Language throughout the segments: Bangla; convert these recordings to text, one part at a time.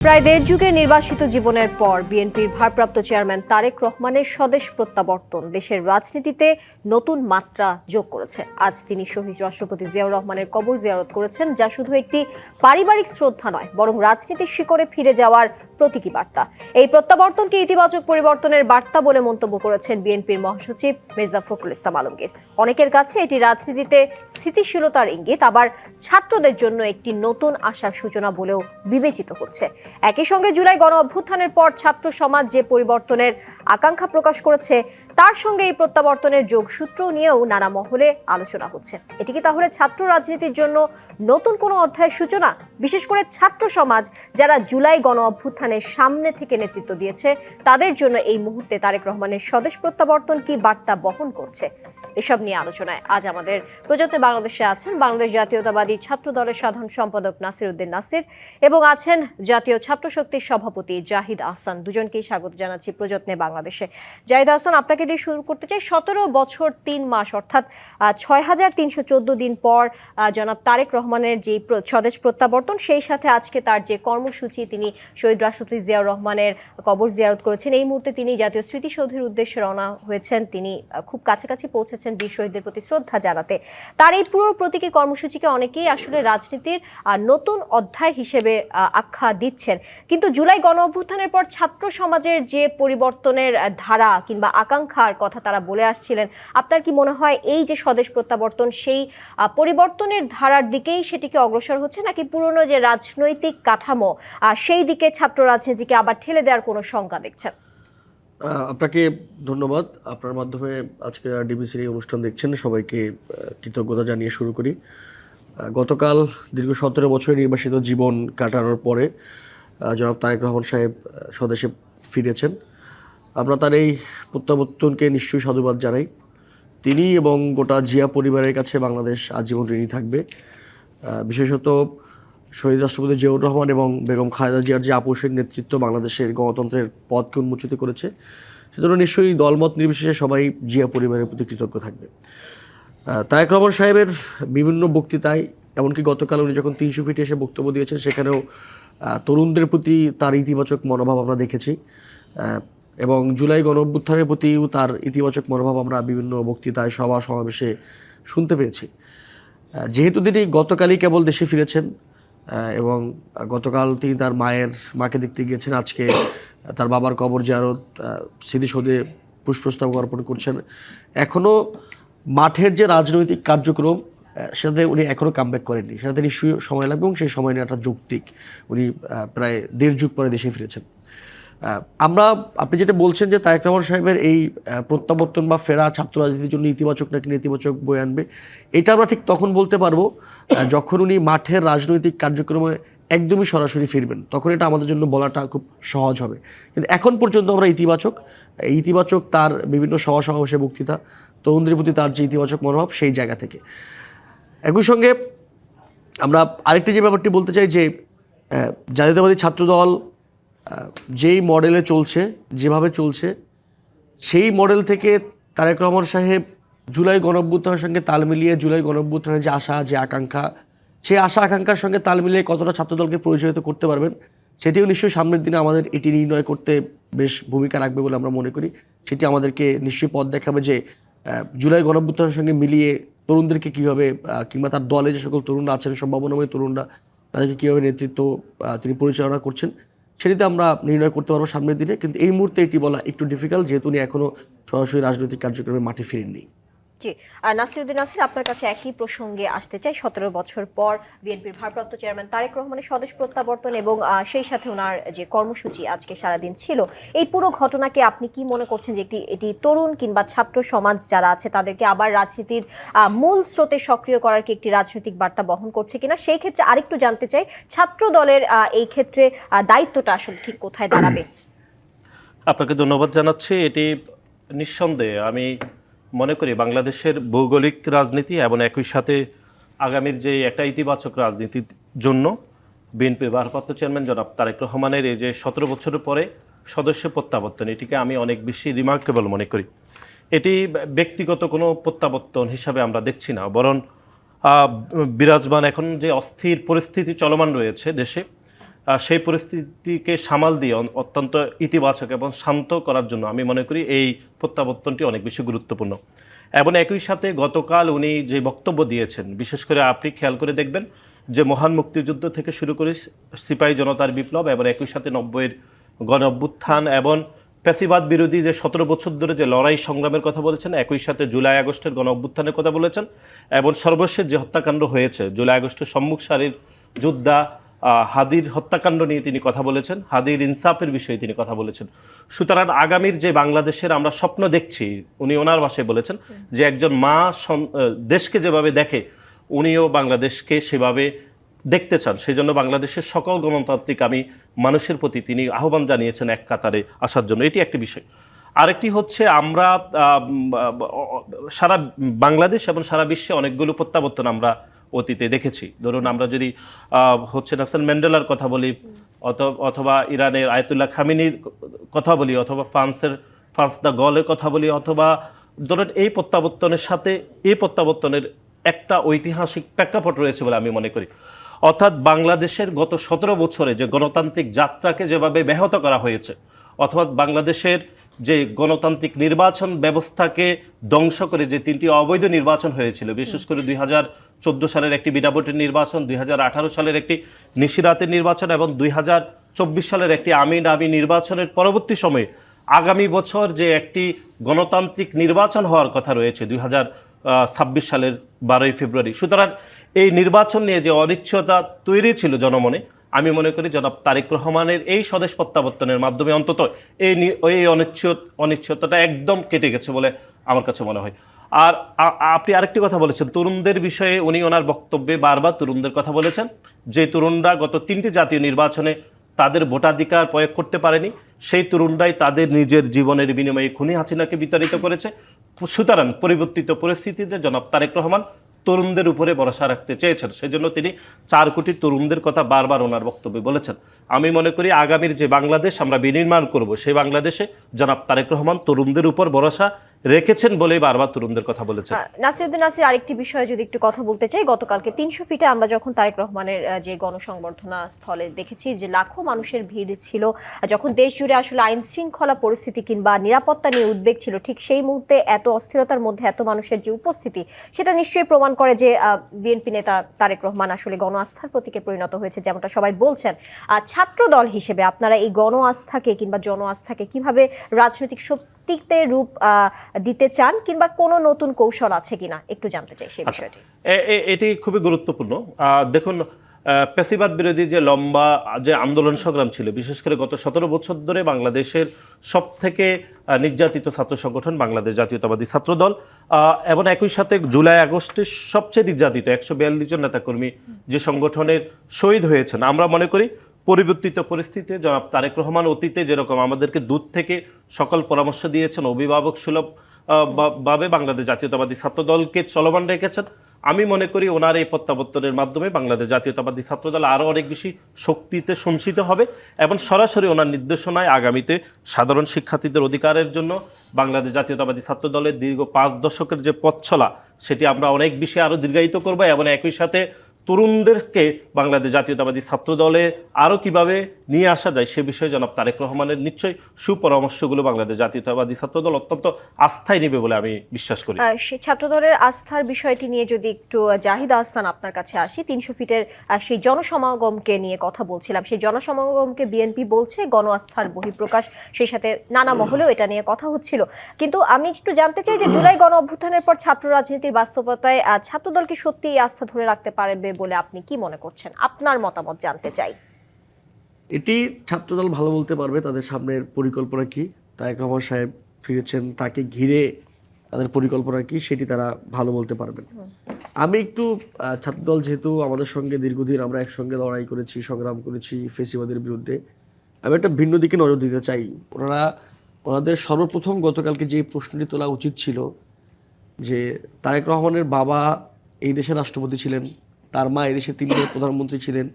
প্রায় দেড় যুগে নির্বাসিত জীবনের পর বিএনপির ভারপ্রাপ্ত চেয়ারম্যান তারেক রহমানের স্বদেশ প্রত্যাবর্তন দেশের রাজনীতিতে নতুন মাত্রা যোগ করেছে। আজ তিনি শহীদ রাষ্ট্রপতি জিয়াউর রহমানের কবর জিয়ারত করেছেন, যা শুধু একটি পারিবারিক শ্রদ্ধা নয়, বরং রাজনীতির শিকড়ে ফিরে যাওয়ার প্রতীকী বার্তা। এই প্রত্যাবর্তনকে ইতিবাচক পরিবর্তনের বার্তা বলে মন্তব্য করেছেন বিএনপির মহাসচিব মির্জা ফখরুল ইসলাম আলমগীর। অনেকের কাছে এটি রাজনীতিতে স্থিতিশীলতার ইঙ্গিত, আবার ছাত্রদের জন্য একটি নতুন আশার সূচনা বলেও বিবেচিত হচ্ছে। একই সঙ্গে জুলাই গণ অভ্যুত্থানের পর ছাত্র সমাজ যে পরিবর্তনের আকাঙ্ক্ষা প্রকাশ করেছে, তার সঙ্গে এই প্রত্যাবর্তনের যোগসূত্র নিয়েও নানা মহলে আলোচনা হচ্ছে। এটি কি তাহলে ছাত্র রাজনীতির জন্য নতুন কোনো অধ্যায়ের সূচনা? বিশেষ করে ছাত্র সমাজ যারা জুলাই গণ অভ্যুত্থানের সামনে থেকে নেতৃত্ব দিয়েছে, তাদের জন্য এই মুহূর্তে তারেক রহমানের স্বদেশ প্রত্যাবর্তন কি বার্তা বহন করছে? এসব নিয়ে আলোচনায় আজ আমাদের প্রযত্নে বাংলাদেশে আছেন বাংলাদেশ জাতীয়তাবাদী ছাত্র দলের সাধারণ সম্পাদক নাসির উদ্দিন নাসির এবং আছেন জাতীয় ছাত্র শক্তির সভাপতি জাহিদ আহসান। দুজনকেই স্বাগত জানাচ্ছি প্রযত্নে বাংলাদেশে। জাহিদ আহসান, আপনাকে দিয়ে শুরু করতে চাই। 17 বছর 3 মাস অর্থাৎ 6314 দিন পর জনাব তারেক রহমানের যে স্বদেশ প্রত্যাবর্তন, সেই সাথে আজকে তার যে কর্মসূচি, তিনি শহীদ রাষ্ট্রপতি জিয়াউর রহমানের কবর জিয়ারত করেছেন। এই মুহূর্তে তিনি জাতীয় স্মৃতিসৌধের উদ্দেশ্যে রওনা হয়েছেন। তিনি খুব কাছাকাছি পৌঁছেছেন বীর শহীদদের প্রতি শ্রদ্ধা জানাতে। তার এই পুরো প্রতীকী কর্মসূচিকে অনেকেই আসলে রাজনীতির নতুন অধ্যায় হিসেবে আখ্যা দিচ্ছেন। কিন্তু জুলাই গণ অভ্যুত্থানের পর ছাত্র সমাজের যে পরিবর্তনের ধারা কিংবা আকাঙ্ক্ষার কথা তারা বলে আসছিলেন, আপনার কি মনে হয় এই যে স্বদেশ প্রত্যাবর্তন, সেই পরিবর্তনের ধারার দিকেই সেটিকে অগ্রসর হচ্ছে, নাকি পুরনো যে রাজনৈতিক কাঠামো সেই দিকে ছাত্র রাজনীতিকে আবার ঠেলে দেওয়ার কোনো শঙ্কা দেখছেন? আপনাকে ধন্যবাদ। আপনার মাধ্যমে আজকে ডিবিসির এই অনুষ্ঠান দেখছেন, সবাইকে কৃতজ্ঞতা জানিয়ে শুরু করি। গতকাল দীর্ঘ 17 বছরের নির্বাসিত জীবন কাটানোর পরে জনাব তারেক রহমান সাহেব স্বদেশে ফিরেছেন। আমরা তার এই প্রত্যাবর্তনকে নিশ্চয়ই সাধুবাদ জানাই। তিনি এবং গোটা জিয়া পরিবারের কাছে বাংলাদেশ আজীবন ঋণী থাকবে। বিশেষত শহীদ রাষ্ট্রপতি জিয়াউর রহমান এবং বেগম খালেদা জিয়ার যে আপোষের নেতৃত্ব বাংলাদেশের গণতন্ত্রের পথকে উন্মোচিত করেছে, সেজন্য নিশ্চয়ই দলমত নির্বিশেষে সবাই জিয়া পরিবারের প্রতি কৃতজ্ঞ থাকবে। তারেক রহমান সাহেবের বিভিন্ন বক্তৃতায়, এমনকি গতকাল উনি যখন 300 ফিটে এসে বক্তব্য দিয়েছেন, সেখানেও তরুণদের প্রতি তার ইতিবাচক মনোভাব আমরা দেখেছি এবং জুলাই গণ অভ্যুত্থানের প্রতিও তার ইতিবাচক মনোভাব আমরা বিভিন্ন বক্তৃতায়, সভা সমাবেশে শুনতে পেয়েছি। যেহেতু তিনি গতকালই কেবল দেশে ফিরেছেন এবং গতকাল তিনি তার মাকে দেখতে গিয়েছেন, আজকে তার বাবার কবর জিয়ারত, স্মৃতিসৌধে পুষ্পস্তবক অর্পণ করছেন, এখনও মাঠের যে রাজনৈতিক কার্যক্রম সেটাতে উনি এখনও কামব্যাক করেননি। সেটাতে নিশ্চয়ই সময় লাগবে এবং সেই সময় নেওয়াটা যৌক্তিক। উনি প্রায় 1.5 যুগ পরে দেশে ফিরেছেন। আপনি যেটা বলছেন যে তারেক রহমান সাহেবের এই প্রত্যাবর্তন বা ফেরা ছাত্র রাজনীতির জন্য ইতিবাচক নাকি নেতিবাচক বই আনবে, এটা আমরা ঠিক তখন বলতে পারবো যখন উনি মাঠের রাজনৈতিক কার্যক্রমে একদমই সরাসরি ফিরবেন। তখন এটা আমাদের জন্য বলাটা খুব সহজ হবে। কিন্তু এখন পর্যন্ত আমরা ইতিবাচক তার বিভিন্ন সভা সমাবেশে বক্তৃতা, তরুণদের প্রতি তার যে ইতিবাচক মনোভাব, সেই জায়গা থেকে। একই সঙ্গে আমরা আরেকটি যে ব্যাপারটি বলতে চাই যে জাতীয়তাবাদী ছাত্রদল যেই মডেলে চলছে, যেভাবে চলছে, সেই মডেল থেকে তারেক রহমান সাহেব জুলাই গণ অভ্যুত্থানের সঙ্গে তাল মিলিয়ে জুলাই গণ অভ্যুত্থানের যে আশা, যে আকাঙ্ক্ষা, সেই আশা আকাঙ্ক্ষার সঙ্গে তাল মিলিয়ে কতটা ছাত্রদলকে পরিচালিত করতে পারবেন, সেটিও নিশ্চয়ই সামনের দিনে আমাদের এটি নির্ণয় করতে বেশ ভূমিকা রাখবে বলে আমরা মনে করি। সেটি আমাদেরকে নিশ্চয়ই পথ দেখাবে যে জুলাই গণ অভ্যুত্থানের সঙ্গে মিলিয়ে তরুণদেরকে কীভাবে, কিংবা তার দলে যে সকল তরুণরা আছেন, সম্ভাবনাময় তরুণরা, তাদেরকে কীভাবে নেতৃত্ব তিনি পরিচালনা করছেন, সেটিতে আমরা নির্ণয় করতে পারবো সামনের দিনে। কিন্তু এই মুহূর্তে এটি বলা একটু ডিফিকাল্ট, যেহেতু উনি এখনও সরাসরি রাজনৈতিক কার্যক্রমে মাঠে ফিরেননি। জি, নাসির উদ্দিন নাসির, আপনার কাছে একই প্রসঙ্গে আসতে চাই। 17 বছর পর বিএনপির ভারপ্রাপ্ত চেয়ারম্যান তারেক রহমানের স্বদেশ প্রত্যাবর্তন এবং সেই সাথে ওনার যে কর্মসূচি আজকে সারাদিন ছিল, এই পুরো ঘটনাকে আপনি কি মনে করছেন যে এটি তরুণ কিংবা ছাত্র সমাজ যারা আছে তাদেরকে আবার রাজনীতির মূল স্রোতে সক্রিয় করার কি একটি রাজনৈতিক বার্তা বহন করছে কিনা? সেই ক্ষেত্রে আরেকটু জানতে চাই, ছাত্র দলের এই ক্ষেত্রে দায়িত্বটা আসলে ঠিক কোথায় দাঁড়াবে? আপনাকে ধন্যবাদ জানাচ্ছি। এটি নিঃসন্দেহে আমি মনে করি বাংলাদেশের ভৌগোলিক রাজনীতি এবং একই সাথে আগামীর যে একটা ইতিবাচক রাজনীতির জন্য বিএনপির ভারপ্রাপ্ত চেয়ারম্যান জনাব তারেক রহমানের এই যে 17 বছরের পরে সদস্য প্রত্যাবর্তন, এটিকে আমি অনেক বেশি রিমার্কেবল মনে করি। এটি ব্যক্তিগত কোনো প্রত্যাবর্তন হিসাবে আমরা দেখছি না, বরং বিরাজমান এখন যে অস্থির পরিস্থিতি চলমান রয়েছে দেশে, সেই পরিস্থিতিকে সামাল দিয়ে অত্যন্ত ইতিবাচক এবং শান্ত করার জন্য আমি মনে করি এই প্রত্যাবর্তনটি অনেক বেশি গুরুত্বপূর্ণ। এবং একই সাথে গতকাল উনি যে বক্তব্য দিয়েছেন, বিশেষ করে আপনি খেয়াল করে দেখবেন যে মহান মুক্তিযুদ্ধ থেকে শুরু করে সিপাহী জনতার বিপ্লব এবং একই সাথে 90-এর গণ অভ্যুত্থান এবং ফ্যাসিবাদ বিরোধী যে 17 বছর ধরে যে লড়াই সংগ্রামের কথা বলেছেন, একই সাথে জুলাই আগস্টের গণ অভ্যুত্থানের কথা বলেছেন এবং সর্বশেষ যে হত্যাকাণ্ড হয়েছে জুলাই আগস্টের সম্মুখ সারির যোদ্ধা হাদির হত্যাকাণ্ড নিয়ে তিনি কথা বলেছেন, হাদির ইনসাফের বিষয়ে তিনি কথা বলেছেন। সুতরাং আগামীর যে বাংলাদেশের আমরা স্বপ্ন দেখছি, উনি ওনার ভাষায় বলেছেন যে একজন মা দেশকে যেভাবে দেখে উনিও বাংলাদেশকে সেভাবে দেখতে চান। সেই জন্য বাংলাদেশের সকল গণতান্ত্রিক আমি মানুষের প্রতি তিনি আহ্বান জানিয়েছেন এক কাতারে আসার জন্য। এটি একটি বিষয়। আরেকটি হচ্ছে আমরা সারা বাংলাদেশ এবং সারা বিশ্বে অনেকগুলো প্রত্যাবর্তন আমরা অতীতে দেখেছি। ধরুন আমরা যদি হচ্ছে নেলসন ম্যান্ডেলার কথা বলি, অথবা ইরানের আয়াতুল্লাহ খামেনির কথা বলি, অথবা ফ্রান্স দ্য গলের কথা বলি, অথবা ধরুন এই প্রত্যাবর্তনের সাথে এই প্রত্যাবর্তনের একটা ঐতিহাসিক প্রেক্ষাপট রয়েছে বলে আমি মনে করি। অর্থাৎ বাংলাদেশের গত 17 বছরে যে গণতান্ত্রিক যাত্রাকে যেভাবে ব্যাহত করা হয়েছে, অথবা বাংলাদেশের যে গণতান্ত্রিক নির্বাচন ব্যবস্থাকে ধ্বংস করে যে 3টি অবৈধ নির্বাচন হয়েছিল, বিশেষ করে 2014 সালের একটি বিনা ভোটের নির্বাচন, 2018 সালের একটি নিশিরাতের নির্বাচন এবং 2024 সালের একটি আমিন নির্বাচনের পরবর্তী সময়ে আগামী বছর যে একটি গণতান্ত্রিক নির্বাচন হওয়ার কথা রয়েছে 2026 সালের 12ই ফেব্রুয়ারি। সুতরাং এই নির্বাচন নিয়ে যে অনিশ্চয়তা তৈরি ছিল জনমনে, আমি মনে করি জনাব তারেক রহমানের এই স্বদেশ প্রত্যাবর্তনের মাধ্যমে অন্তত এই অনিশ্চয়তাটা একদম কেটে গেছে বলে আমার কাছে মনে হয়। আর আপনি আরেকটি কথা বলেছেন তরুণদের বিষয়ে, উনি ওনার বক্তব্যে বারবার তরুণদের কথা বলেছেন যে তরুণরা গত 3টি জাতীয় নির্বাচনে তাদের ভোটাধিকার প্রয়োগ করতে পারেনি, সেই তরুণরাই তাদের নিজের জীবনের বিনিময়ে খুনি হাসিনাকে বিতাড়িত করেছে। সুতরাং পরিবর্তিত পরিস্থিতিতে জনাব তারেক রহমান তরুণদের উপরে ভরসা রাখতে চেয়েছেন, সেজন্য তিনি 4 কোটি তরুণদের কথা বারবার ওনার বক্তব্যে বলেছেন। আমি মনে করি আগামীর যে বাংলাদেশ আমরা বিনির্মাণ করব, সেই বাংলাদেশে জনাব তারেক রহমান তরুণদের উপর ভরসা রেখেছেন বলেই বারবার তরুণদের কথা বলেছেন। নাসিরউদ্দিন নাসির, আরেকটি বিষয়ে যদি একটু কথা বলতে চাই, গতকালকে 300 ফিটে আমরা যখন তারেক রহমানের যে গণসংবর্ধনা স্থলে দেখেছি যে লাখো মানুষের ভিড় ছিল, যখন দেশ জুড়ে আসলে আইন শৃঙ্খলা পরিস্থিতি কিংবা নিরাপত্তা নিয়ে উদ্বেগ ছিল, ঠিক সেই মুহূর্তে এত অস্থিরতার মধ্যে এত মানুষের যে উপস্থিতি, সেটা নিশ্চয়ই প্রমাণ করে যে বিএনপি নেতা তারেক রহমান আসলে গণ আস্থার প্রতীকে পরিণত হয়েছে, যেমনটা সবাই বলছেন। ছাত্র দল হিসেবে আপনারা এই গণ আস্থাকে কিংবা জন আস্থাকে কিভাবে রাজনৈতিক শক্তিতে রূপ দিতে চান, কিংবা কোনো নতুন কৌশল আছে কিনা একটু জানতে চাই সেই বিষয়টি। এটি খুবই গুরুত্বপূর্ণ। দেখুন, ফ্যাসিবাদ বিরোধী যে লম্বা যে আন্দোলন সংগ্রাম ছিল, বিশেষ করে গত 17 বছর ধরে বাংলাদেশের সবথেকে নির্যাতিত ছাত্র সংগঠন বাংলাদেশ জাতীয়তাবাদী ছাত্র দল, এবং একই সাথে জুলাই আগস্টে সবচেয়ে নির্যাতিত 142 জন নেতাকর্মী যে সংগঠনের শহীদ হয়েছেন। আমরা মনে করি পরিবর্তিত পরিস্থিতিতে জনাব তারেক রহমান অতীতে যেরকম আমাদেরকে দূর থেকে সকল পরামর্শ দিয়েছেন, অভিভাবক সুলভ ভাবে বাংলাদেশ জাতীয়তাবাদী ছাত্র দলকে চলমান রেখেছেন, আমি মনে করি ওনার এই প্রত্যাবর্তনের মাধ্যমে বাংলাদেশ জাতীয়তাবাদী ছাত্রদল আরও অনেক বেশি শক্তিতে সঞ্চিত হবে এবং সরাসরি ওনার নির্দেশনায় আগামীতে সাধারণ শিক্ষার্থীদের অধিকারের জন্য বাংলাদেশ জাতীয়তাবাদী ছাত্রদলের দীর্ঘ 5 দশকের যে পথ চলা, সেটি আমরা অনেক বেশি আরও দীর্ঘায়িত করবো এবং একই সাথে তরুণদেরকে বাংলাদেশ জাতীয়তাবাদী ছাত্র দলে আরও কীভাবে নিয়ে আসা যায় সে বিষয়ে জনাব তারেক রহমানের নিশ্চয়ই সুপরামর্শগুলো বাংলাদেশ জাতীয়তাবাদী ছাত্র দল অত্যন্ত আস্থায় নেবে বলে আমি বিশ্বাস করি। সেই ছাত্রদলের আস্থার বিষয়টি নিয়ে যদি একটু জাহিদ আহসান আপনার কাছে আসি, 300 ফিটের সেই জনসমাগমকে নিয়ে কথা বলছিলাম। সেই জনসমাগমকে বিএনপি বলছে গণ আস্থার বহিঃপ্রকাশ, সেই সাথে নানা মহলেও এটা নিয়ে কথা হচ্ছিল। কিন্তু আমি একটু জানতে চাই যে জুলাই গণ অভ্যুত্থানের পর ছাত্র রাজনীতির বাস্তবতায় ছাত্রদল কি সত্যি এই আস্থা ধরে রাখতে পারবে বলে আপনি কি মনে করছেন? আপনার মতামত জানতে চাই। এটি ছাত্রদল ভালো বলতে পারবে তাদের সামনের পরিকল্পনা কি, তারেক রহমান সাহেব ফিরেছেন, তাকে ঘিরে তাদের পরিকল্পনা কি, সেটি তারা ভালো বলতে পারবেন। আমি একটু ছাত্রদল যেহেতু আমাদের সঙ্গে দীর্ঘদিন আমরা একসঙ্গে লড়াই করেছি, সংগ্রাম করেছি ফেসিবাদের বিরুদ্ধে, আমি একটা ভিন্ন দিকে নজর দিতে চাই। ওনাদের সর্বপ্রথম গতকালকে যে প্রশ্নটি তোলা উচিত ছিল যে তারেক রহমানের বাবা এই দেশের রাষ্ট্রপতি ছিলেন, তার মা এই দেশের 3 বার প্রধানমন্ত্রী ছিলেন,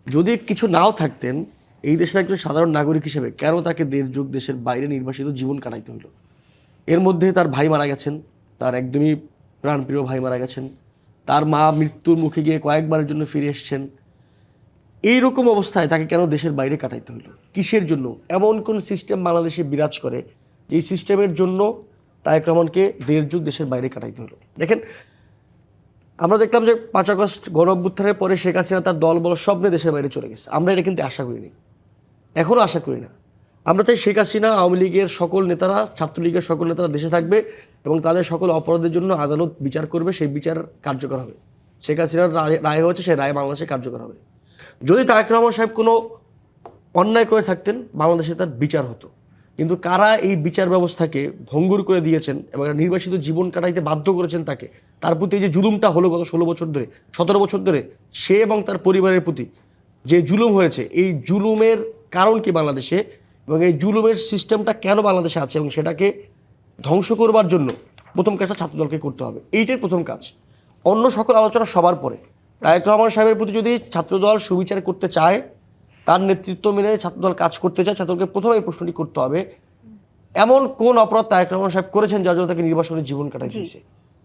যদি কিছু নাও থাকতেন এই দেশের একজন সাধারণ নাগরিক হিসেবে কেন তাকে 1.5 যুগ দেশের বাইরে নির্বাসিত জীবন কাটাইতে হলো? এর মধ্যে তার ভাই মারা গেছেন, তার একদমই প্রাণপ্রিয় ভাই মারা গেছেন, তার মা মৃত্যুর মুখে গিয়ে কয়েকবারের জন্য ফিরে এসছেন, এইরকম অবস্থায় তাকে কেন দেশের বাইরে কাটাইতে হলো, কিসের জন্য? এমন কোন সিস্টেম বাংলাদেশে বিরাজ করে এই সিস্টেমের জন্য তারেক রহমানকে 1.5 যুগ দেশের বাইরে কাটাইতে হলো? দেখেন, আমরা দেখলাম যে 5 আগস্ট গণ অভ্যুত্থানের পরে শেখ হাসিনা তার দল বল সব নিয়ে দেশের বাইরে চলে গেছে। আমরা এটা কিন্তু আশা করিনি, এখনও আশা করি না। আমরা চাই শেখ হাসিনা, আওয়ামী লীগের সকল নেতারা, ছাত্রলীগের সকল নেতারা দেশে থাকবে এবং তাদের সকল অপরাধের জন্য আদালত বিচার করবে, সেই বিচার কার্যকর হবে। শেখ হাসিনার রায় হয়েছে, সেই রায় বাংলাদেশে কার্যকর হবে। যদি তারেক রহমান সাহেব কোনো অন্যায় করে থাকতেন, বাংলাদেশে তার বিচার হতো। কিন্তু কারা এই বিচার ব্যবস্থাকে ভঙ্গুর করে দিয়েছেন এবং নির্বাসিত জীবন কাটাইতে বাধ্য করেছেন তাকে, তার প্রতি যে জুলুমটা হলো গত 16 বছর ধরে, 17 বছর ধরে, সে এবং তার পরিবারের প্রতি যে জুলুম হয়েছে, এই জুলুমের কারণ কি বাংলাদেশে এবং এই জুলুমের সিস্টেমটা কেন বাংলাদেশে আছে এবং সেটাকে ধ্বংস করবার জন্য প্রথম কাজটা ছাত্রদলকে করতে হবে। এইটাই প্রথম কাজ। অন্য সকল আলোচনা সবার পরে। তারেক রহমান সাহেবের প্রতি যদি ছাত্রদল সুবিচার করতে চায়, তার নেতৃত্ব মেনে ছাত্রদল কাজ করতে চায়, ছাত্রদলকে প্রথমে এই প্রশ্নটি করতে হবে, এমন কোন অপরাধ তারেক রহমান সাহেব করেছেন যার জন্য তাকে নির্বাসনের জীবন কাটাই দিয়েছে?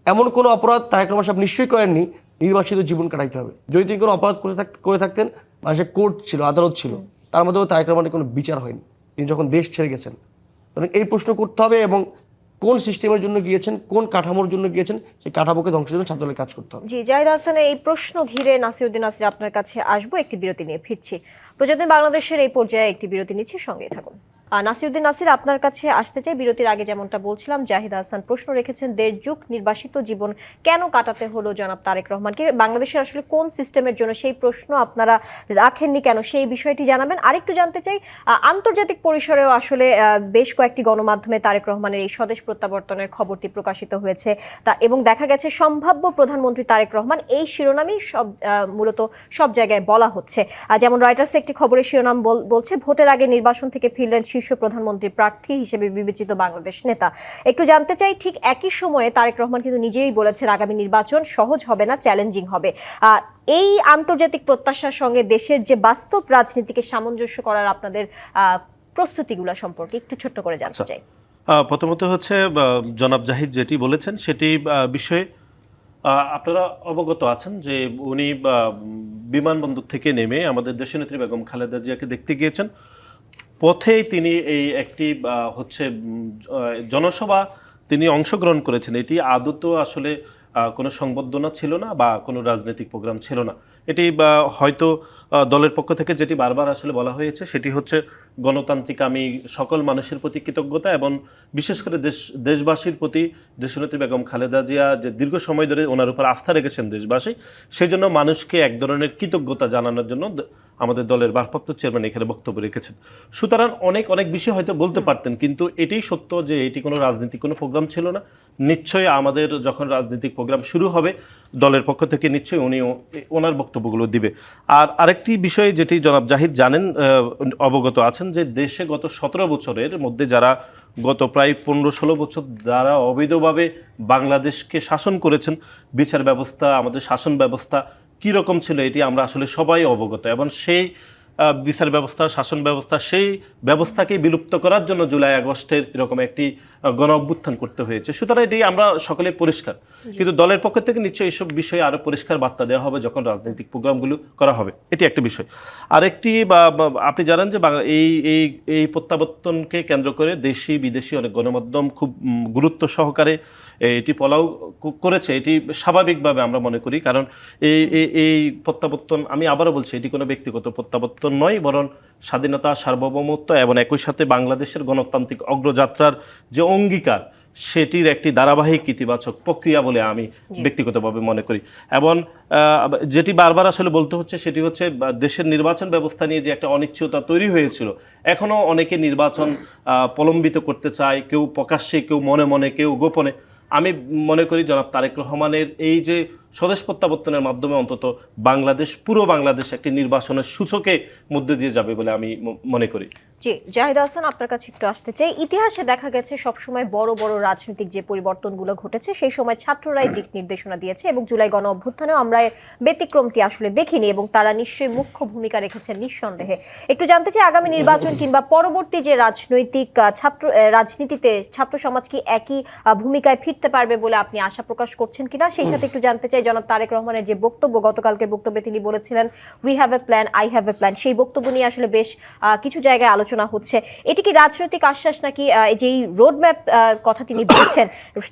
এমন কোনো অপরাধ তারেক রহমান সাহেব নিশ্চয়ই করেননি, নির্বাসিত জীবন কাটাইতে হবে। যদি তিনি কোনো অপরাধ করে থাকতেন, মানুষের কোর্ট ছিল, আদালত ছিল, তার মধ্যেও তারেক রহমানের কোনো বিচার হয়নি তিনি যখন দেশ ছেড়ে গেছেন। এই প্রশ্ন করতে হবে এবং কোন সিস্টেমের জন্য গিয়েছেন, কোন কাঠামোর জন্য গিয়েছেন, সেই কাঠামোকে ধ্বংসের জন্য ছাত্রদলের কাজ করতে হবে। জি, জাহিদ হাসানের এই প্রশ্ন ঘিরে নাসিরউদ্দিন নাসির আপনার কাছে আসবো, একটি বিরতি নিয়ে ফিরছি। প্রতিদিন বাংলাদেশের এই পর্যায়ে একটি বিরতি নিচ্ছি, সঙ্গেই থাকুন। নাসিরউদ্দিন নাসির, আপনার কাছে আসতে চাই। বিরতির আগে যেমনটা বলছিলাম, জাহিদ হাসান প্রশ্ন রেখেছেন 1.5 যুগ নির্বাসিত জীবন কেন কাটাতে হলো জনাব তারেক রহমানকে, বাংলাদেশের আসলে কোন সিস্টেমের জন্য, সেই প্রশ্ন আপনারা রাখেননি কেন, সেই বিষয়টি জানাবেন। আরেকটু জানতে চাই, আন্তর্জাতিক পরিসরেও আসলে বেশ কয়েকটি গণমাধ্যমে তারেক রহমানের এই স্বদেশ প্রত্যাবর্তনের খবরটি প্রকাশিত হয়েছে এবং দেখা গেছে সম্ভাব্য প্রধানমন্ত্রী তারেক রহমান, এই শিরোনামই মূলত সব জায়গায় বলা হচ্ছে। যেমন রয়টার্স একটি খবরের শিরোনাম বলছে, ভোটের আগে নির্বাচন থেকে ফিরলেন শীর্ষ প্রধানমন্ত্রী প্রার্থী হিসেবে বিবেচিত বাংলাদেশ নেতা। একটু জানতে চাই, ঠিক একই সময়ে তারেক রহমান কিন্তু নিজেই বলেছেন আগামী নির্বাচন সহজ হবে না, চ্যালেঞ্জিং হবে। এই আন্তর্জাতিক প্রত্যাশার সঙ্গে দেশের যে বাস্তব রাজনীতিকে সামঞ্জস্য করার আপনাদের প্রস্তুতিগুলো সম্পর্কে একটু ছোট্ট করে জানতে চাই। প্রথমত হচ্ছে জনাব জাহিদ যেটি বলেছেন সেটি বিষয়ে আপনারা অবগত আছেন যে উনি বিমানবন্দর থেকে নেমে আমাদের দেশনেত্রী বেগম খালেদা জিয়াকে দেখতে গিয়েছেন। পথেই তিনি এই একটি হচ্ছে জনসভা তিনি অংশগ্রহণ করেছেন। এটি আদত আসলে কোনো সংবর্ধনা ছিল না বা কোনো রাজনৈতিক প্রোগ্রাম ছিল না। এটি হয়তো দলের পক্ষ থেকে যেটি বারবার আসলে বলা হয়েছে সেটি হচ্ছে গণতান্ত্রিক আমি সকল মানুষের প্রতি কৃতজ্ঞতা এবং বিশেষ করে দেশবাসীর প্রতি দেশনেত্রী বেগম খালেদা জিয়া যে দীর্ঘ সময় ধরে ওনার উপর আস্থা রেখেছেন দেশবাসী, সেই জন্য মানুষকে এক ধরনের কৃতজ্ঞতা জানানোর জন্য আমাদের দলের ভারপ্রাপ্ত চেয়ারম্যান এখানে বক্তব্য রেখেছেন। সুতরাং অনেক বিষয় হয়তো বলতে পারতেন, কিন্তু এটাই সত্য যে এটি কোনো রাজনৈতিক কোনো প্রোগ্রাম ছিল না। নিশ্চয়ই আমাদের যখন রাজনৈতিক প্রোগ্রাম শুরু হবে দলের পক্ষ থেকে নিশ্চয়ই উনিও ওনার বক্তব্যগুলো দিবে। আর আরেকটি বিষয় যেটি জনাব জাহিদ জানেন, অবগত আছেন যে দেশে গত 17 বছরের মধ্যে যারা গত প্রায় 15-16 বছর যারা অবৈধভাবে বাংলাদেশকে শাসন করেছেন, বিচার ব্যবস্থা, আমাদের শাসন ব্যবস্থা কীরকম ছিল এটি আমরা আসলে সবাই অবগত এবং সেই বিচার ব্যবস্থা, শাসন ব্যবস্থা, সেই ব্যবস্থাকে বিলুপ্ত করার জন্য জুলাই আগস্টের এরকম একটি গণ অভ্যুত্থান করতে হয়েছে। সুতরাং এটি আমরা সকলে পরিষ্কার, কিন্তু দলের পক্ষ থেকে নিশ্চয়ই এইসব বিষয়ে আরও পরিষ্কার বার্তা দেওয়া হবে যখন রাজনৈতিক প্রোগ্রামগুলো করা হবে। এটি একটা বিষয়। আরেকটি আপনি জানেন যে এই প্রত্যাবর্তনকে কেন্দ্র করে দেশি বিদেশি অনেক গণমাধ্যম খুব গুরুত্ব সহকারে এটি ফলাও করেছে। এটি স্বাভাবিকভাবে আমরা মনে করি, কারণ এই প্রত্যাবর্তন, আমি আবারও বলছি, এটি কোনো ব্যক্তিগত প্রত্যাবর্তন নয়, বরং স্বাধীনতা, সার্বভৌমত্ব এবং একই সাথে বাংলাদেশের গণতান্ত্রিক অগ্রযাত্রার যে অঙ্গীকার, সেটির একটি ধারাবাহিক ইতিবাচক প্রক্রিয়া বলে আমি ব্যক্তিগতভাবে মনে করি। এবং যেটি বারবার আসলে বলতে হচ্ছে সেটি হচ্ছে দেশের নির্বাচন ব্যবস্থা নিয়ে যে একটা অনিশ্চয়তা তৈরি হয়েছিল, এখনও অনেকে নির্বাচন প্রলম্বিত করতে চায়, কেউ প্রকাশ্যে, কেউ মনে মনে, কেউ গোপনে। আমি মনে করি জনাব তারেক রহমানের এই যে স্বদেশ প্রত্যাবর্তনের মাধ্যমে অন্তত বাংলাদেশ, পুরো বাংলাদেশ একটি নির্বাচনের সূচকে মধ্যে দিয়ে যাবে বলে আমি মনে করি। জি, জাহিদ হাসান, আপনার কাছে একটু আসতে চাই। ইতিহাসে দেখা গেছে সবসময় বড় বড় রাজনৈতিক যে পরিবর্তনগুলো ঘটেছে সেই সময় ছাত্ররাই দিক নির্দেশনা দিয়েছে এবং জুলাই গণ অভ্যুত্থানেও আমরা ব্যতিক্রমটি আসলে দেখিনি এবং তারা নিশ্চয়ই মুখ্য ভূমিকা রেখেছেন নিঃসন্দেহে। একটু জানতে চাই, আগামী নির্বাচন কিংবা পরবর্তী যে রাজনৈতিক রাজনীতিতে ছাত্র সমাজ কি একই ভূমিকায় ফিরতে পারবে বলে আপনি আশা প্রকাশ করছেন কিনা, সেই সাথে একটু জানতে চাই জনাব তারেক রহমানের যে বক্তব্য, গতকালকের বক্তব্যে তিনি বলেছিলেন we have a plan, I have a plan, সেই বক্তব্য নিয়ে আসলে বেশ কিছু জায়গায় আলোচনা হচ্ছে। এটি কি রাজনৈতিক আশ্বাস নাকি যেই রোডম্যাপ কথা তিনি বলছেন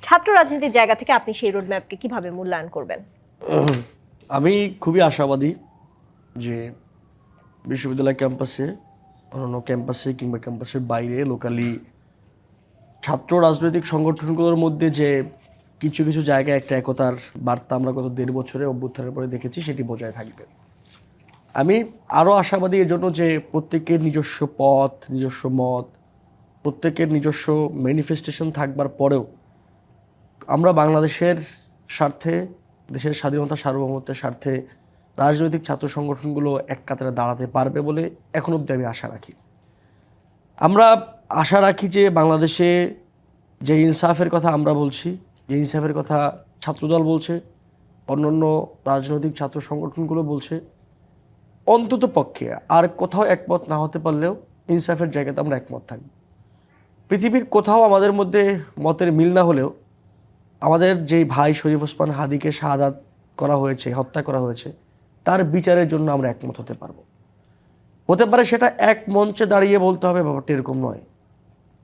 ছাত্র রাজনীতির জায়গা থেকে আপনি সেই রোডম্যাপকে কিভাবে মূল্যায়ন করবেন? আমি খুবই আশাবাদী যে বিশ্ববিদ্যালয় ক্যাম্পাসে, অন্যান্য ক্যাম্পাসে কিংবা ক্যাম্পাসের বাইরে লোকালি ছাত্র রাজনৈতিক সংগঠনগুলোর মধ্যে যে কিছু কিছু জায়গায় একটা একতার বার্তা আমরা গত 1.5 বছরে অভ্যুত্থানের পরে দেখেছি, সেটি বজায় থাকবে। আমি আরও আশাবাদী এজন্য যে প্রত্যেকের নিজস্ব পথ, নিজস্ব মত, প্রত্যেকের নিজস্ব ম্যানিফেস্টেশন থাকবার পরেও আমরা বাংলাদেশের স্বার্থে, দেশের স্বাধীনতা সার্বভৌমত্বের স্বার্থে রাজনৈতিক ছাত্র সংগঠনগুলো এক কাতারে দাঁড়াতে পারবে বলে এখন অবধি আমি আশা রাখি। আমরা আশা রাখি যে বাংলাদেশে যে ইনসাফের কথা আমরা বলছি, যে ইনসাফের কথা ছাত্রদল বলছে, অন্যান্য রাজনৈতিক ছাত্র সংগঠনগুলো বলছে, অন্তত পক্ষে আর কোথাও একমত না হতে পারলেও ইনসাফের জায়গাতে আমরা একমত থাকব। পৃথিবীর কোথাও আমাদের মধ্যে মতের মিল না হলেও আমাদের যেই ভাই শরীফ ওসমান হাদিকে শাহাদাত করা হয়েছে, হত্যা করা হয়েছে, তার বিচারের জন্য আমরা একমত হতে পারবো। হতে পারে সেটা এক মঞ্চে দাঁড়িয়ে বলতে হবে, ব্যাপারটা এরকম নয়।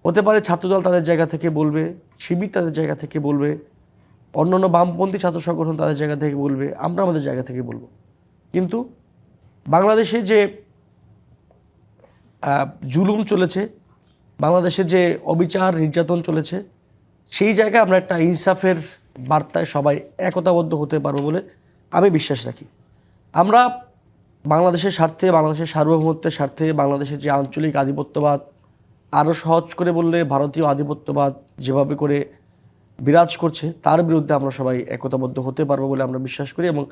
হতে পারে ছাত্রদল তাদের জায়গা থেকে বলবে, শিবির তাদের জায়গা থেকে বলবে, অন্যান্য বামপন্থী ছাত্র সংগঠন তাদের জায়গা থেকে বলবে, আমরা আমাদের জায়গা থেকে বলবো। কিন্তু বাংলাদেশে যে জুলুম চলেছে, বাংলাদেশে যে অবিচার নির্যাতন চলেছে, সেই জায়গায় আমরা একটা ইনসাফের বার্তায় সবাই একতাবদ্ধ হতে পারবো বলে আমি বিশ্বাস রাখি। আমরা বাংলাদেশের স্বার্থে, বাংলাদেশের সার্বভৌমত্বের স্বার্থে, বাংলাদেশের যে আঞ্চলিক আধিপত্যবাদ, আরও সহজ করে বললে ভারতীয় আধিপত্যবাদ যেভাবে করে বিরাজ করছে, তার বিরুদ্ধে আমরা সবাই একতাবদ্ধ হতে পারবো বলে আমরা বিশ্বাস করি। এবং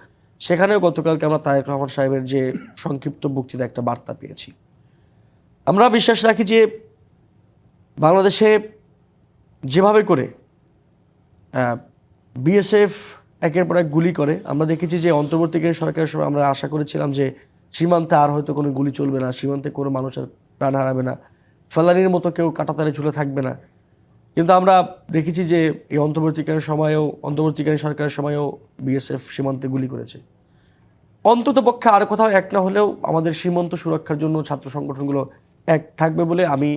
সেখানেও গতকালকে আমরা তারেক রহমান সাহেবের যে সংক্ষিপ্ত বক্তৃতা একটা বার্তা পেয়েছি। আমরা বিশ্বাস রাখি যে বাংলাদেশে যেভাবে করে বিএসএফ একের পর এক গুলি করে, আমরা দেখেছি যে অন্তর্বর্তীকালীন সরকারের সময় আমরা আশা করেছিলাম যে সীমান্তে আর হয়তো কোনো গুলি চলবে না, সীমান্তে কোনো মানুষের প্রাণ হারাবে না, ফেলানির মতো কেউ কাঁটাতারে ঝুলে থাকবে না। কিন্তু আমরা দেখেছি যে এই অন্তর্বর্তীকালীন সরকারের সময়ও বিএসএফ সীমান্তে গুলি করেছে। অন্তত পক্ষে আর কোথাও এক না হলেও আমাদের সীমান্ত সুরক্ষার জন্য ছাত্র সংগঠনগুলো এক থাকবে বলে আমি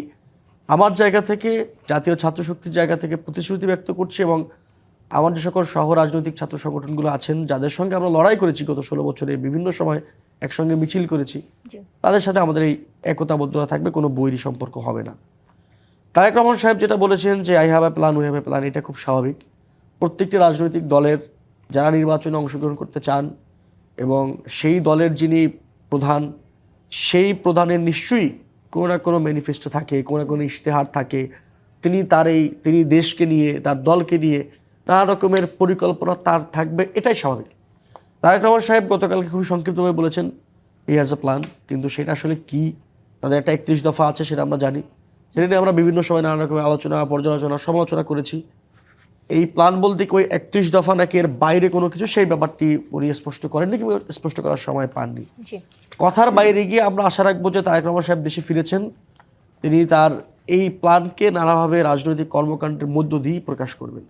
আমার জায়গা থেকে, জাতীয় ছাত্র শক্তির জায়গা থেকে প্রতিশ্রুতি ব্যক্ত করছি। এবং আমার যে সকল সহ রাজনৈতিক ছাত্র সংগঠনগুলো আছেন, যাদের সঙ্গে আমরা লড়াই করেছি গত 16 বছরে, বিভিন্ন সময় একসঙ্গে মিছিল করেছি, তাদের সাথে আমাদের এই একতাবদ্ধতা থাকবে, কোনো বৈরী সম্পর্ক হবে না। তারেক রহমান সাহেব যেটা বলেছেন যে I have a plan, we have a plan, এটা খুব স্বাভাবিক। প্রত্যেকটি রাজনৈতিক দলের যারা নির্বাচনে অংশগ্রহণ করতে চান এবং সেই দলের যিনি প্রধান, সেই প্রধানের নিশ্চয়ই কোনো না কোনো ম্যানিফেস্টো থাকে, কোনো না কোনো ইশতেহার থাকে। তিনি দেশকে নিয়ে, তার দলকে নিয়ে নানা রকমের পরিকল্পনা তার থাকবে, এটাই স্বাভাবিক। তারেক রহমান সাহেব গতকালকে খুবই সংক্ষিপ্তভাবে বলেছেন হি হ্যাজ এ প্ল্যান, কিন্তু সেটা আসলে কি, তাদের একটা 31 দফা আছে, সেটা আমরা জানি। সেটা নিয়ে আমরা বিভিন্ন সময় নানা রকমের আলোচনা, পর্যালোচনা, সমালোচনা করেছি। এই প্ল্যান বলতে কি ওই 31 দফা নাকি এর বাইরে কোনো কিছু, সেই ব্যাপারটি উনি স্পষ্ট করেননি কিংবা স্পষ্ট করার সময় পাননি। কথার বাইরে গিয়ে আমরা আশা রাখবো যে তারেক রহমান সাহেব দেশে ফিরেছেন, তিনি তার এই প্ল্যানকে নানাভাবে রাজনৈতিক কর্মকাণ্ডের মধ্য দিয়েই প্রকাশ করবেন।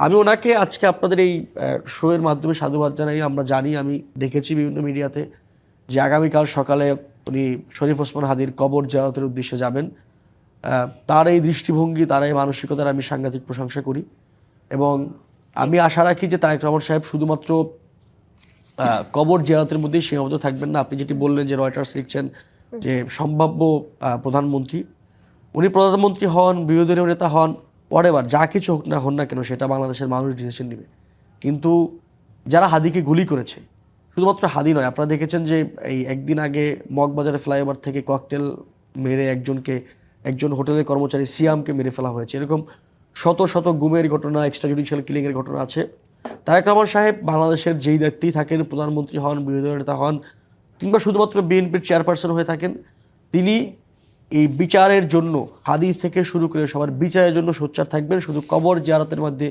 আমি ওনাকে আজকে আপনাদের এই শোয়ের মাধ্যমে সাধুবাদ জানাই। আমরা জানি, আমি দেখেছি বিভিন্ন মিডিয়াতে যে আগামীকাল সকালে উনি শরীফ ওসমান হাদির কবর জিয়ারতের উদ্দেশ্যে যাবেন। তার এই দৃষ্টিভঙ্গি, তার এই মানসিকতার আমি সাংঘাতিক প্রশংসা করি। এবং আমি আশা রাখি যে তারেক রহমান সাহেব শুধুমাত্র কবর জিয়ারতের মধ্যেই সীমাবদ্ধ থাকবেন না। আপনি যেটি বললেন যে রয়টার্স লিখছেন যে সম্ভাব্য প্রধানমন্ত্রী, উনি প্রধানমন্ত্রী হন, বিরোধী দলীয় নেতা হন, হোয়াটএভার, যা কিছু হন না কেন, সেটা বাংলাদেশের মানুষ ডিসিশন নেবে। কিন্তু যারা হাদিকে গুলি করেছে, শুধুমাত্র হাদি নয়, আপনারা দেখেছেন যে এই একদিন আগে মগবাজারের ফ্লাইওভার থেকে ককটেল মেরে একজন হোটেলের কর্মচারী সিয়ামকে মেরে ফেলা হয়েছে। এরকম শত শত গুমের ঘটনা, এক্সট্রা জুডিশিয়াল কিলিংয়ের ঘটনা আছে। তারেক রহমান সাহেব বাংলাদেশের যেই দায়িত্বেই থাকেন, প্রধানমন্ত্রী হন, বিরোধী দলীয় নেতা হন, কিংবা শুধুমাত্র বিএনপির চেয়ারপারসন হয়ে থাকেন, তিনি এই বিচারের জন্য হাদি থেকে শুরু করে সবার বিচারের জন্য সোচ্চার থাকবেন। শুধু কবর জিয়ারতের মধ্যে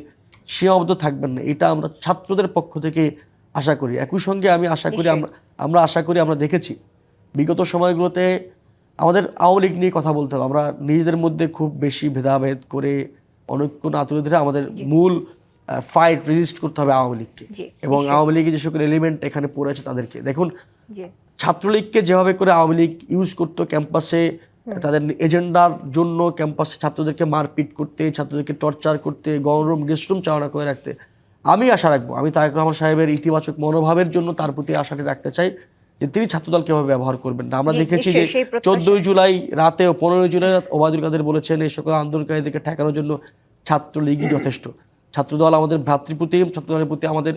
সীমাবদ্ধ থাকবেন না, এটা আমরা ছাত্রদের পক্ষ থেকে আশা করি। একই সঙ্গে আমি আশা করি, আমরা দেখেছি বিগত সময়গুলোতে আমাদের আওয়ামী লীগ নিয়ে কথা বলতে হবে। আমরা নিজেদের মধ্যে খুব বেশি ভেদাভেদ করে অনৈক্য না তুলে ধরে আমাদের মূল ফাইট রেজিস্ট করতে হবে আওয়ামী লীগকে, জি, এবং আওয়ামী লীগের যে সকল এলিমেন্ট এখানে পড়ে আছে তাদেরকে দেখুন। জি ছাত্রলীগকে যেভাবে করে আওয়ামী লীগ ইউজ করতো ক্যাম্পাসে তাদের এজেন্ডার জন্য, ক্যাম্পাসে ছাত্রদেরকে মারপিট করতে, ছাত্রদেরকে টর্চার করতে, গণরুম গেস্টরুম চালনা করে রাখতে, আমি আশা রাখবো, আমি তারেক রহমান সাহেবের ইতিবাচক মনোভাবের জন্য তার প্রতি আশাটি রাখতে চাই যে তিনি ছাত্রদলকে এভাবে ব্যবহার করবেন না। আমরা জি, দেখেছি যে নিশ্চয়ই সেই প্রত্যাশা। 14 জুলাই রাতে ও 15 জুলাই ওবায়দুল কাদের বলেছেন এই সকল আন্দোলনকারীদেরকে ঠেকানোর জন্য ছাত্রলীগই যথেষ্ট। ছাত্রদল আমাদের ভ্রাতৃপ্রতিম, ছাত্রদলের প্রতি আমাদের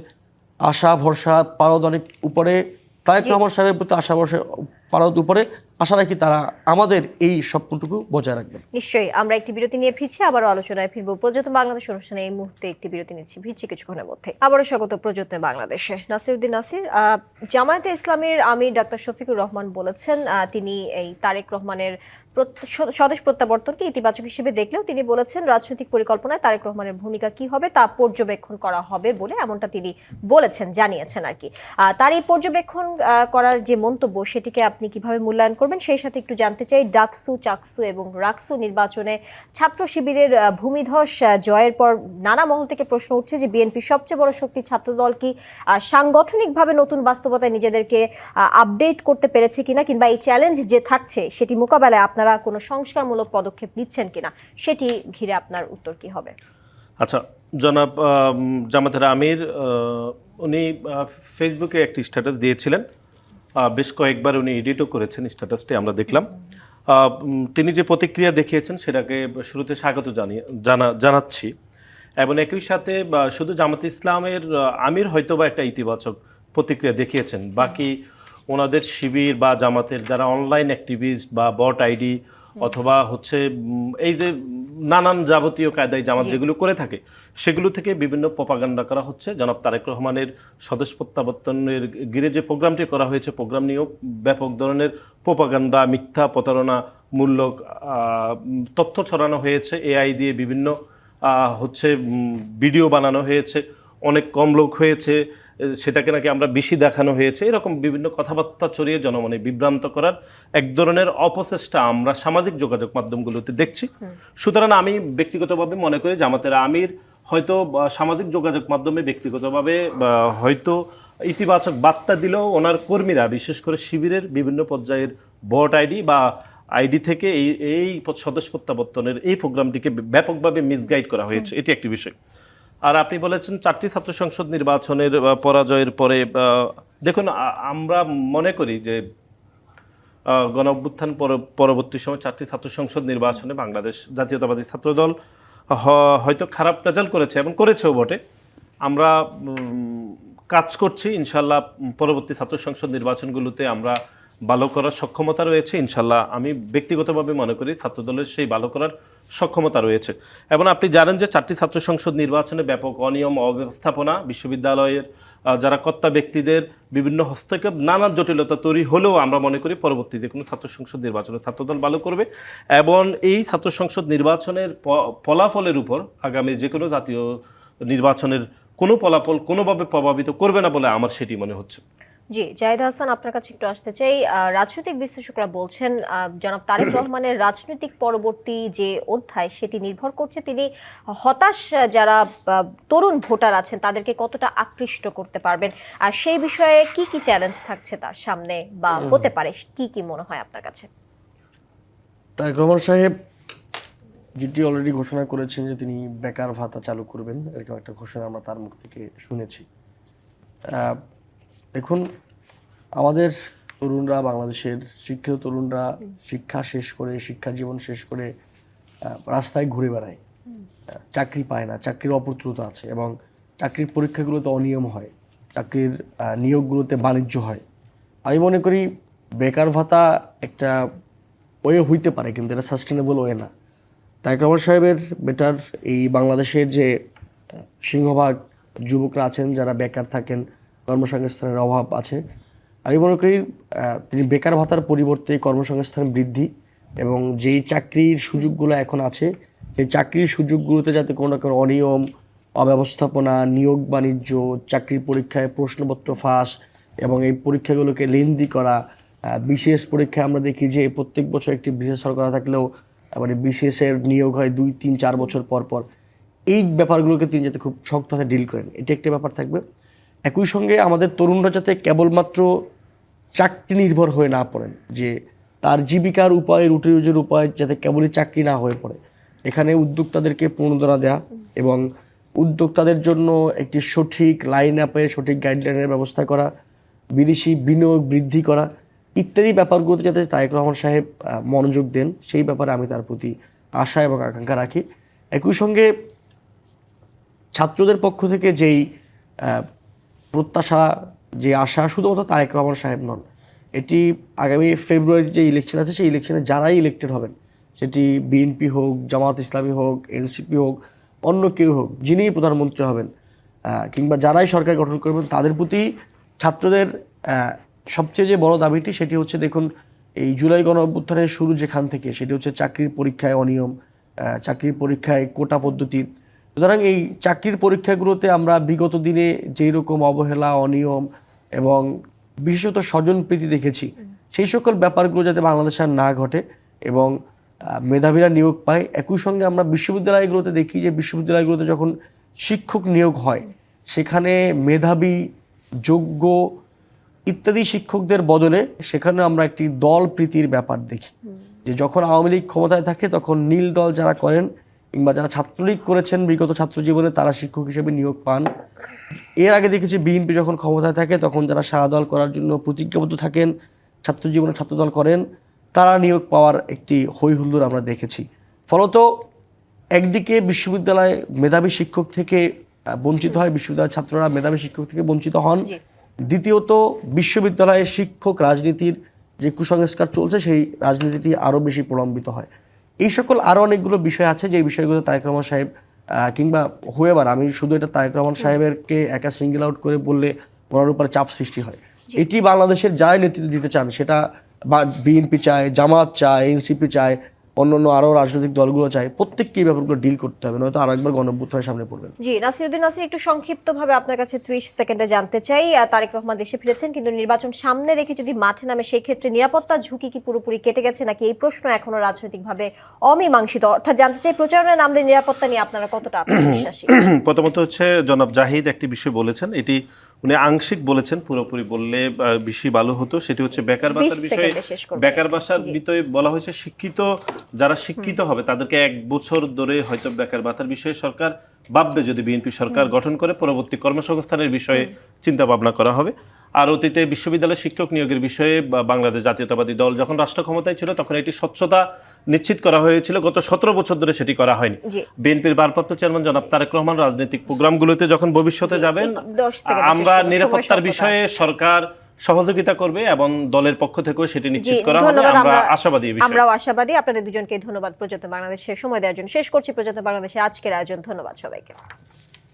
আশা ভরসা পারদ অনেক উপরে, তারেক রহমান সাহেবের প্রতি আশা ভরসা পারদ উপরে, আশা রাখি তারা আমাদের এই স্বপ্নটুকু বজায় রাখবেন। নিশ্চয়ই। আমরা একটি বিরতি নিয়ে ফিরছি, আবারও আলোচনায় ফিরবো। প্রযত্ন বাংলাদেশ অনুষ্ঠানে এই মুহূর্তে একটি বিরতি নিচ্ছি, ফিরছি কিছুক্ষণের মধ্যে। আবারও স্বাগত প্রযত্ন বাংলাদেশে। নাসিরউদ্দিন নাসির, জামায়াতে ইসলামের আমির ডাক্তার শফিকুর রহমান বলেছেন তিনি এই তারেক রহমানের স্বদেশ প্রত্যাবর্তনকে ইতিবাচক হিসেবে দেখলেও তিনি বলেছেন রাজনৈতিক পরিকল্পনায় তারেক রহমানের ভূমিকা কি হবে তা পর্যবেক্ষণ করা হবে বলে, এমনটা তিনি বলেছেন, জানিয়েছেন আর কি। তার এই পর্যবেক্ষণ করার যে মন্তব্য সেটিকে আপনি কিভাবে মূল্যায়ন করবেন, সেই সাথে একটু জানতে চাই ডাকসু, চাকসু এবং রাকসু নির্বাচনে ছাত্র শিবিরের ভূমিধস জয়ের পর নানা মহল থেকে প্রশ্ন উঠছে যে বিএনপির সবচেয়ে বড় শক্তি ছাত্রদল কি সাংগঠনিকভাবে নতুন বাস্তবতায় নিজেদেরকে আপডেট করতে পেরেছে কিনা, কিংবা এই চ্যালেঞ্জ যে থাকছে সেটি মোকাবেলায় আপনারা কোনো সংস্কারমূলক পদক্ষেপ নিচ্ছেন কিনা, সেটি ঘিরে আপনার উত্তর কি হবে? আচ্ছা, জনাব জামাতের আমির উনি ফেসবুকে একটি স্ট্যাটাস দিয়েছিলেন, বেশ কয়েকবার উনি এডিটও করেছেন স্ট্যাটাসটি, আমরা দেখলাম। তিনি যে প্রতিক্রিয়া দেখিয়েছেন সেটাকে শুরুতে স্বাগত জানাচ্ছি, এবং একই সাথে শুধু জামাত ইসলামের আমির হয়তো বা একটা ইতিবাচক প্রতিক্রিয়া দেখিয়েছেন, বাকি ওনাদের শিবির বা জামাতের যারা অনলাইন অ্যাক্টিভিস্ট বা বট আইডি অথবা হচ্ছে এই যে নানান যাবতীয় কায়দায় জামাত যেগুলো করে থাকে সেগুলো থেকে বিভিন্ন প্রপাগান্ডা করা হচ্ছে। জনাব তারেক রহমানের স্বদেশ প্রত্যাবর্তনের ঘিরে যে প্রোগ্রামটি করা হয়েছে, প্রোগ্রাম নিয়েও ব্যাপক ধরনের প্রপাগান্ডা, মিথ্যা প্রতারণামূলক তথ্য ছড়ানো হয়েছে, এআই দিয়ে বিভিন্ন হচ্ছে ভিডিও বানানো হয়েছে, অনেক কম লোক হয়েছে, সেটাকে নাকি আমরা বেশি দেখানো হয়েছে, এরকম বিভিন্ন কথাবার্তা ছড়িয়ে জনমনে বিভ্রান্ত করার এক ধরনের অপচেষ্টা আমরা সামাজিক যোগাযোগ মাধ্যমগুলোতে দেখছি। সুতরাং আমি ব্যক্তিগতভাবে মনে করি জামাতের আমির হয়তো সামাজিক যোগাযোগ মাধ্যমে ব্যক্তিগতভাবে হয়তো ইতিবাচক বার্তা দিলেও ওনার কর্মীরা, বিশেষ করে শিবিরের বিভিন্ন পর্যায়ের বট আইডি বা আইডি থেকে এই স্বদেশ প্রত্যাবর্তনের এই প্রোগ্রামটিকে ব্যাপকভাবে মিসগাইড করা হয়েছে, এটি একটি বিষয়। আর আপনি বলেছেন 4টি ছাত্র সংসদ নির্বাচনের পরাজয়ের পরে, দেখুন আমরা মনে করি যে গণ অভ্যুত্থান পরবর্তী সময় 4টি ছাত্র সংসদ নির্বাচনে বাংলাদেশ জাতীয়তাবাদী ছাত্রদল হয়তো খারাপ রেজাল্ট করেছে এবং করেছেও বটে। আমরা কাজ করছি, ইনশাল্লাহ পরবর্তী ছাত্র সংসদ নির্বাচনগুলোতে আমরা ভালো করার সক্ষমতা রয়েছে ইনশাল্লাহ। আমি ব্যক্তিগতভাবে মনে করি ছাত্রদলের সেই ভালো করার সক্ষমতা রয়েছে। এবং আপনি জানেন যে 4টি ছাত্র সংসদ নির্বাচনে ব্যাপক অনিয়ম, অব্যবস্থাপনা, বিশ্ববিদ্যালয়ের যারা কর্তা ব্যক্তিদের বিভিন্ন হস্তক্ষেপ, নানা জটিলতা তৈরি হলেও আমরা মনে করি পরবর্তীতে কোনো ছাত্র সংসদ নির্বাচনে ছাত্রদল ভালো করবে, এবং এই ছাত্র সংসদ নির্বাচনের ফলাফলের উপর আগামী যে কোনো জাতীয় নির্বাচনের কোনো ফলাফল কোনোভাবে প্রভাবিত করবে না বলে আমার সেটি মনে হচ্ছে। জি, জাহিদ হাসান, আপনার কাছে একটু আসতে চাই। রাজনৈতিক বিশ্লেষকরা বলছেন জনাব তারেক রহমানের রাজনৈতিক পরবর্তী যে অধ্যায় সেটি নির্ভর করছে তিনি হতাশ যারা তরুণ ভোটার আছেন তাদেরকে কতটা আকৃষ্ট করতে পারবেন, আর সেই বিষয়ে কি কি চ্যালেঞ্জ থাকছে তার সামনে বা হতে পারে, কি কি মনে হয় আপনার কাছে? তারেক রহমান সাহেব যেটি অলরেডি ঘোষণা করেছেন যে তিনি বেকার ভাতা চালু করবেন, এরকম একটা ঘোষণা আমরা তার মুখ থেকে শুনেছি। দেখুন, আমাদের তরুণরা, বাংলাদেশের শিক্ষিত তরুণরা শিক্ষা শেষ করে, শিক্ষা জীবন শেষ করে রাস্তায় ঘুরে বেড়ায়, চাকরি পায় না, চাকরির অপ্রতুলতা আছে, এবং চাকরির পরীক্ষাগুলোতে অনিয়ম হয়, চাকরির নিয়োগগুলোতে বাণিজ্য হয়। আমি মনে করি বেকার ভাতা একটা ওয়ে হইতে পারে, কিন্তু এটা সাস্টেনেবল ওয়ে না। তারেক রহমান সাহেবের বেটার এই বাংলাদেশের যে সিংহভাগ যুবকরা আছেন যারা বেকার থাকেন, কর্মসংস্থানের অভাব আছে, আমি মনে করি তিনি বেকার ভাতার পরিবর্তে কর্মসংস্থান বৃদ্ধি এবং যেই চাকরির সুযোগগুলো এখন আছে সেই চাকরির সুযোগগুলোতে যাতে কোনো রকম অনিয়ম, অব্যবস্থাপনা, নিয়োগ বাণিজ্য, চাকরির পরীক্ষায় প্রশ্নপত্র ফাঁস এবং এই পরীক্ষাগুলোকে লেন্দি করা, বিশেষ পরীক্ষায় আমরা দেখি যে প্রত্যেক বছর একটি বিশেষ সরকার থাকলেও মানে বিশেষের নিয়োগ হয় 2, 3, 4 বছর পর পর। এই ব্যাপারগুলোকে তিনি যাতে খুব শক্ত হাতে ডিল করেন, এটি একটা ব্যাপার থাকবে। একই সঙ্গে আমাদের তরুণরা যাতে কেবলমাত্র চাকরি নির্ভর হয়ে না পড়েন, যে তার জীবিকার উপায়, রুটি রুজির উপায় যাতে কেবলই চাকরি না হয়ে পড়ে। এখানে উদ্যোক্তাদেরকে প্রণোদনা দেওয়া এবং উদ্যোক্তাদের জন্য একটি সঠিক লাইন আপে সঠিক গাইডলাইনের ব্যবস্থা করা, বিদেশি বিনিয়োগ বৃদ্ধি করা ইত্যাদি ব্যাপারগুলোতে যাতে তারেক রহমান সাহেব মনোযোগ দেন, সেই ব্যাপারে আমি তার প্রতি আশা এবং আকাঙ্ক্ষা রাখি। একই সঙ্গে ছাত্রদের পক্ষ থেকে যেই প্রত্যাশা, যে আশা, শুধুমাত্র তারেক রহমান সাহেব নন, এটি আগামী ফেব্রুয়ারিতে যে ইলেকশন আছে সেই ইলেকশনে যারাই ইলেক্টেড হবেন, সেটি বিএনপি হোক, জামাত ইসলামী হোক, এনসিপি হোক, অন্য কেউ হোক, যিনিই প্রধানমন্ত্রী হবেন কিংবা যারাই সরকার গঠন করবেন, তাদের প্রতি ছাত্রদের সবচেয়ে যে বড় দাবিটি সেটি হচ্ছে, দেখুন এই জুলাই গণঅভ্যুত্থানের শুরু যেখান থেকে, সেটি হচ্ছে চাকরির পরীক্ষায় অনিয়ম, চাকরির পরীক্ষায় কোটা পদ্ধতি। সুতরাং এই চাকরির পরীক্ষাগুলোতে আমরা বিগত দিনে যেই রকম অবহেলা, অনিয়ম এবং বিশেষত স্বজনপ্রীতি দেখেছি, সেই সকল ব্যাপারগুলো যাতে বাংলাদেশে আর না ঘটে এবং মেধাবীরা নিয়োগ পায়। একই সঙ্গে আমরা বিশ্ববিদ্যালয়গুলোতে দেখি যে বিশ্ববিদ্যালয়গুলোতে যখন শিক্ষক নিয়োগ হয়, সেখানে মেধাবী, যোগ্য ইত্যাদি শিক্ষকদের বদলে সেখানে আমরা একটি দল প্রীতির ব্যাপার দেখি, যে যখন আওয়ামী লীগ ক্ষমতায় থাকে তখন নীল দল যারা করেন কিংবা যারা ছাত্রলীগ করেছেন বিগত ছাত্র জীবনে, তারা শিক্ষক হিসেবে নিয়োগ পান। এর আগে দেখেছি বিএনপি যখন ক্ষমতায় থাকে তখন যারা শাহ দল করার জন্য প্রতিজ্ঞাবদ্ধ থাকেন, ছাত্র জীবনে ছাত্রদল করেন, তারা নিয়োগ পাওয়ার একটি হৈ হুল্লোড় আমরা দেখেছি। ফলত একদিকে বিশ্ববিদ্যালয় মেধাবী শিক্ষক থেকে বঞ্চিত হয়, বিশ্ববিদ্যালয়ের ছাত্ররা মেধাবী শিক্ষক থেকে বঞ্চিত হন। দ্বিতীয়ত বিশ্ববিদ্যালয়ের শিক্ষক রাজনীতির যে কুসংস্কার চলছে, সেই রাজনীতিটি আরও বেশি প্রলম্বিত হয়। এই সকল আরও অনেকগুলো বিষয় আছে যে বিষয়গুলো তারেক রহমান সাহেব কিংবা হুয়েবার, আমি শুধু এটা তারেক রহমান সাহেবেরকে একা সিঙ্গেল আউট করে বললে ওনার উপর চাপ সৃষ্টি হয়। এটি বাংলাদেশের যাই নেতৃত্ব দিতে চান, সেটা বিএনপি চায়, জামাত চায়, এনসিপি চায়, অন্যান্য আরও রাজনৈতিক দলগুলো চায়, প্রত্যেককে এই ব্যাপারগুলো ডিল করতে হবে, নয়তো আরো একবার গণঅভ্যুত্থানের সামনে পড়বেন। জি, নাসিরউদ্দিন নাসির, একটু সংক্ষিপ্তভাবে আপনার কাছে 30 সেকেন্ডে জানতে চাই, তারেক রহমান দেশে ফিরেছেন কিন্তু নির্বাচন সামনে রেখে যদি মাঠে নামে, সেই ক্ষেত্রে নিরাপত্তার ঝুঁকি কি পুরোপুরি কেটে গেছে নাকি এই প্রশ্ন এখনো রাজনৈতিকভাবে অমীমাংসিত? অর্থাৎ জানতে চাই প্রচারণায় নামলে নিরাপত্তা নিয়ে আপনারা কতটা আত্মবিশ্বাসী? প্রথমত হচ্ছে জনাব জাহিদ একটি বিষয় বলেছেন, এটি উনি আংশিক বলেছেন, পুরোপুরি বললে বেশি ভালো হতো। সেটি হচ্ছে বেকার ভাতার বিষয়ে। বেকার ভাতার বিষয়ে বলা হয়েছে শিক্ষিত যারা শিক্ষিত হবে তাদেরকে 1 বছর ধরে হয়তো বেকার ভাতার বিষয়ে সরকার ভাববে, যদি বিএনপি সরকার গঠন করে পরবর্তী কর্মসংস্থানের বিষয়ে চিন্তা ভাবনা করা হবে। আর অতীতে বিশ্ববিদ্যালয় শিক্ষক নিয়োগের বিষয়ে বাংলাদেশ জাতীয়তাবাদী দল যখন রাষ্ট্র ক্ষমতায় ছিল তখন এটি স্বচ্ছতা নিশ্চিত করা হয়েছিল, গত 17 বছর ধরে সেটি করা হয়নি। বিএনপির ভারপ্রাপ্ত চেয়ারম্যান জনাব তারেক রহমান রাজনৈতিক প্রোগ্রামগুলোতে যখন ভবিষ্যতে যাবেন, আমরা নিরাপত্তার বিষয়ে সরকার সহযোগিতা করবে এবং দলের পক্ষ থেকেও সেটি নিশ্চিত করা হবে। আমরা আশাবাদী। আমরাও আশাবাদী। আপনাদের দুজনকে ধন্যবাদ প্রযত্ন বাংলাদেশের সময় দেওয়ার জন্য। শেষ করছি প্রযত্ন বাংলাদেশের আজকের আয়োজন। ধন্যবাদ সবাইকে।